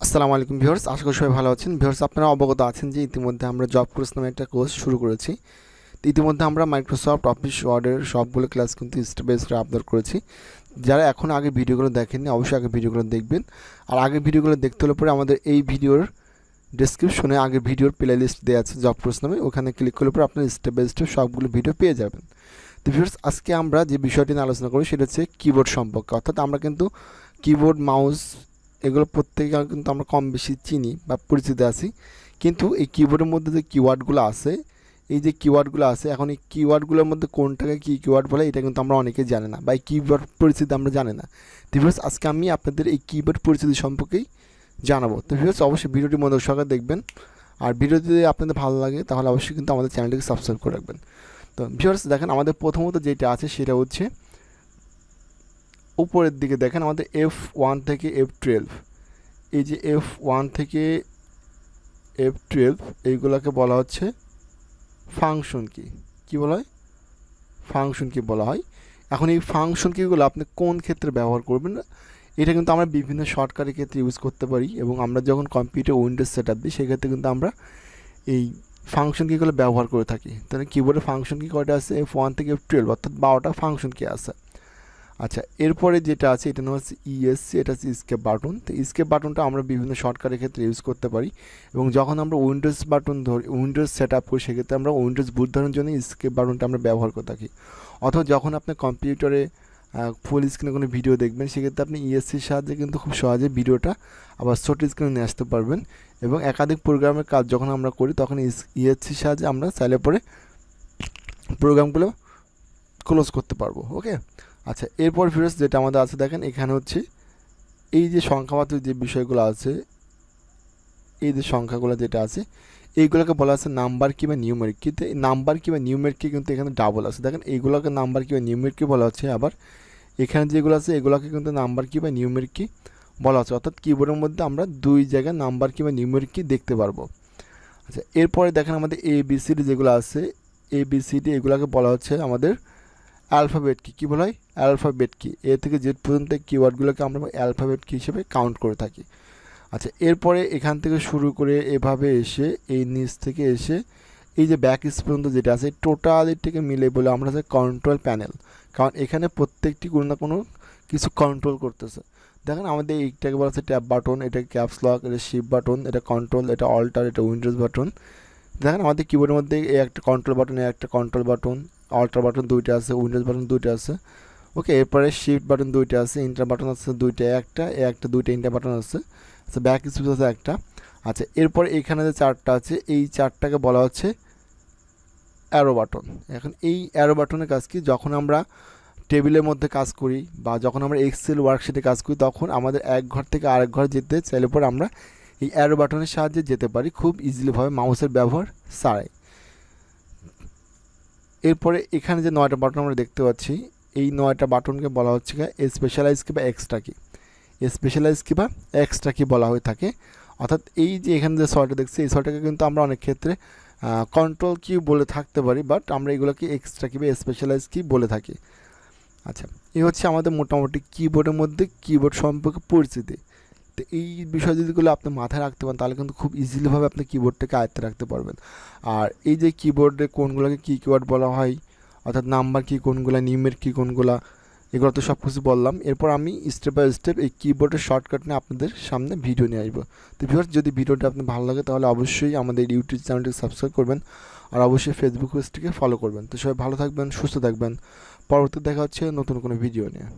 আসসালামু আলাইকুম ভিউয়ার্স, আশা করি সবাই ভালো আছেন। ভিউয়ার্স, আপনারা অবগত আছেন যে ইতিমধ্যে আমরা জব কোর্স নামে একটা কোর্স শুরু করেছি। তো ইতিমধ্যে আমরা মাইক্রোসফট অফিস ওয়ার্ডের সবগুলো ক্লাস কিন্তু স্টেপ বাই স্টেপ আপলোড করেছি। যারা এখন আগে ভিডিওগুলো দেখেননি অবশ্যই আগে ভিডিওগুলো দেখবেন। আর আগে ভিডিওগুলো দেখতে হলে পরে আমাদের এই ভিডিওর ডেসক্রিপশনে আগে ভিডিওর প্লে লিস্ট দেওয়া আছে জব কোর্স নামে, ওখানে ক্লিক করলে পরে আপনার স্টেপ বাই স্টেপ সবগুলো ভিডিও পেয়ে যাবেন। তো ভিউয়ার্স, আজকে আমরা যে বিষয়টি নিয়ে আলোচনা করি সেটা হচ্ছে কিবোর্ড সম্পর্কে। অর্থাৎ আমরা কিন্তু কিবোর্ড, মাউস এগুলো প্রত্যেকে কিন্তু আমরা কম বেশি চিনি বা পরিচিত আছি, কিন্তু এই কিবোর্ডের মধ্যে যে কিওয়ার্ডগুলো আছে, এই যে কিওয়ার্ডগুলো আছে, এখন এই কিওয়ার্ডগুলোর মধ্যে কোনটাকে কী কিওয়ার্ড বলে এটা কিন্তু আমরা অনেকেই জানি না, বা এই কিবোর্ড পরিচিতি আমরা জানি না। তো ভিউয়ার্স, আজকে আমি আপনাদের এই কিবোর্ড পরিচিতি সম্পর্কেই জানাবো। তো ভিউয়ার্স, অবশ্যই ভিডিওটি মনোযোগ সহকারে দেখবেন। আর ভিডিওটি যদি আপনাদের ভালো লাগে তাহলে অবশ্যই কিন্তু আমাদের চ্যানেলটিকে সাবস্ক্রাইব করে রাখবেন। তো ভিউয়ার্স, দেখেন আমাদের প্রথমত যেটা আছে সেটা হচ্ছে উপরের দিকে দেখেন আমাদের F1 থেকে F12, এই যে F1 থেকে F12 এইগুলোকে বলা হচ্ছে ফাংশন কি। কি বলা হয়? ফাংশন কি বলা হয়। এখন এই ফাংশন কিগুলো আপনি কোন ক্ষেত্রে ব্যবহার করবেন, এটা কিন্তু আমরা বিভিন্ন শর্টকাটের ক্ষেত্রে ইউজ করতে পারি, এবং আমরা যখন কম্পিউটার উইন্ডোজ সেট আপ দিই সেক্ষেত্রে কিন্তু আমরা এই ফাংশন কিগুলো ব্যবহার করে থাকি। তাহলে কিবোর্ডে ফাংশন কি কয়টা আছে? F1 থেকে F12, অর্থাৎ 12টা ফাংশন কি আছে। আচ্ছা, এরপরে যেটা আছে এটা নাম হচ্ছে ESC, এটা হচ্ছে স্কেপ বাটন। তো স্কেপ বাটনটা আমরা বিভিন্ন শর্টকাটের ক্ষেত্রে ইউজ করতে পারি, এবং যখন আমরা উইন্ডোজ বাটন ধরি, উইন্ডোজ সেট আপ করি, সেক্ষেত্রে আমরা উইন্ডোজ বুট ধরার জন্য স্কেপ বাটনটা আমরা ব্যবহার করে থাকি। অথবা যখন আপনি কম্পিউটারে ফুল স্ক্রিনে কোনো ভিডিও দেখবেন, সেক্ষেত্রে আপনি ESCর সাহায্যে কিন্তু খুব সহজে ভিডিওটা আবার ছোট স্ক্রিনে নিয়ে আসতে পারবেন, এবং একাধিক প্রোগ্রামের কাজ যখন আমরা করি তখন ESCর সাহায্যে আমরা চাইলে পরে প্রোগ্রামগুলো ক্লোজ করতে পারবো। ওকে, আচ্ছা, এরপর ভিউয়ার্স যেটা আমাদের আছে দেখেন, এখানে হচ্ছে এই যে সংখ্যাবাচক যে বিষয়গুলো আছে, এই যে সংখ্যাগুলো যেটা আছে এইগুলোকে বলা আছে নাম্বার কি বা নিউমেরিক কি। নাম্বার কি বা নিউমেরিক কি কিন্তু এখানে ডাবল আছে, দেখেন এইগুলোকে নাম্বার কি বা নিউমেরিক কি বলা হচ্ছে। আবার এখানে যেগুলো আছে এগুলোকে কিন্তু নাম্বার কি বা নিউমেরিক কি বলা হচ্ছে, অর্থাৎ কিবোর্ডের মধ্যে আমরা দুই জায়গায় নাম্বার কি বা নিউমেরিক কি দেখতে পারবো। আচ্ছা, এরপরে দেখেন আমাদের ABCD যেগুলো আছে, ABCD এগুলোকে বলা হচ্ছে আমাদের অ্যালফাবেট কি। কী বলা হয়? অ্যালফাবেট কি। এ থেকে জেড পর্যন্ত কিওয়ার্ডগুলোকে আমরা অ্যালফাবেট কি হিসেবে কাউন্ট করে থাকি। আচ্ছা, এরপরে এখান থেকে শুরু করে এভাবে এসে এই নিচ থেকে এসে এই যে ব্যাক স্পেস পর্যন্ত যেটা আছে টোটালিটিকে মিলে বলে আমরা হচ্ছে কন্ট্রোল প্যানেল, কারণ এখানে প্রত্যেকটি কোনো না কোনো কিছু কন্ট্রোল করতেছে। দেখেন আমাদের এইটাকে বলা আছে ট্যাব বাটন, এটা ক্যাপস লক, এটা শিফট বাটন, এটা কন্ট্রোল, এটা অল্টার, এটা উইন্ডোজ বাটন। দেখেন আমাদের কিবোর্ডের মধ্যে এই একটা কন্ট্রোল বাটন, একটা কন্ট্রোল বাটন, অল্টার বাটন দুইটা আছে, উইন্ডোজ বাটন দুইটা আছে। ওকে, এরপরে শিফট বাটন দুইটা আছে, ইন্টার বাটন আছে দুইটা, একটা দুইটা ইন্টার বাটন আছে। আচ্ছা, ব্যাক স্পেস আছে একটা। আচ্ছা, এরপরে এখানে যে চারটা আছে এই চারটাকে বলা হচ্ছে অ্যারো বাটন। এখন এই অ্যারো বাটনের কাজ কি? যখন আমরা টেবিলের মধ্যে কাজ করি বা যখন আমরা এক্সেল ওয়ার্কশিটে কাজ করি, তখন আমাদের এক ঘর থেকে আরেক ঘর যেতে চাইলে পরে আমরা এই অ্যারো বাটনের সাহায্যে যেতে পারি খুব ইজিলিভাবে মাউসের ব্যবহার ছাড়াই। এরপরে এখানে যে 9টা বাটন আমরা দেখতে পাচ্ছি, এই 9টা বাটনকে বলা হচ্ছে স্পেশালাইজ কি বা এক্সট্রা কি। স্পেশালাইজ কি বা এক্সট্রা কি বলা হয়ে থাকে। অর্থাৎ এই যে এখানে যে 6টা দেখছি, এই 6টাকে কিন্তু আমরা অনেক ক্ষেত্রে কন্ট্রোল কি বলে থাকতে পারি, বাট আমরা এগুলোকে এক্সট্রা কি বা স্পেশালাইজ কি বলে থাকি। আচ্ছা, এই হচ্ছে আমাদের মোটামুটি কিবোর্ডের মধ্যে কিবোর্ড সম্পর্কে পরিচিতি। তো এই বিষয় যদিগুলো আপনি মাথায় রাখতে পারেন তাহলে কিন্তু খুব ইজিলিভাবে আপনি কিবোর্ডটাকে আয়ত্তে রাখতে পারবেন। আর এই যে কিবোর্ডে কোনগুলোকে কী কিওয়ার্ড বলা হয়, অর্থাৎ নাম্বার কি কোনগুলা, নিউমের কি কোনগুলা, এগুলো তো সব কিছু বললাম। এরপর আমি স্টেপ বাই স্টেপ এই কিবোর্ডের শর্টকাট নিয়ে আপনাদের সামনে ভিডিও নিয়ে আসবো। তো ভিউয়ার্স, যদি ভিডিওটা আপনার ভালো লাগে তাহলে অবশ্যই আমাদের ইউটিউব চ্যানেলটিকে সাবস্ক্রাইব করবেন, আর অবশ্যই ফেসবুক পেজটিকে ফলো করবেন। তো সবাই ভালো থাকবেন, সুস্থ থাকবেন। পরবর্তী দেখা হচ্ছে নতুন কোনো ভিডিও নিয়ে।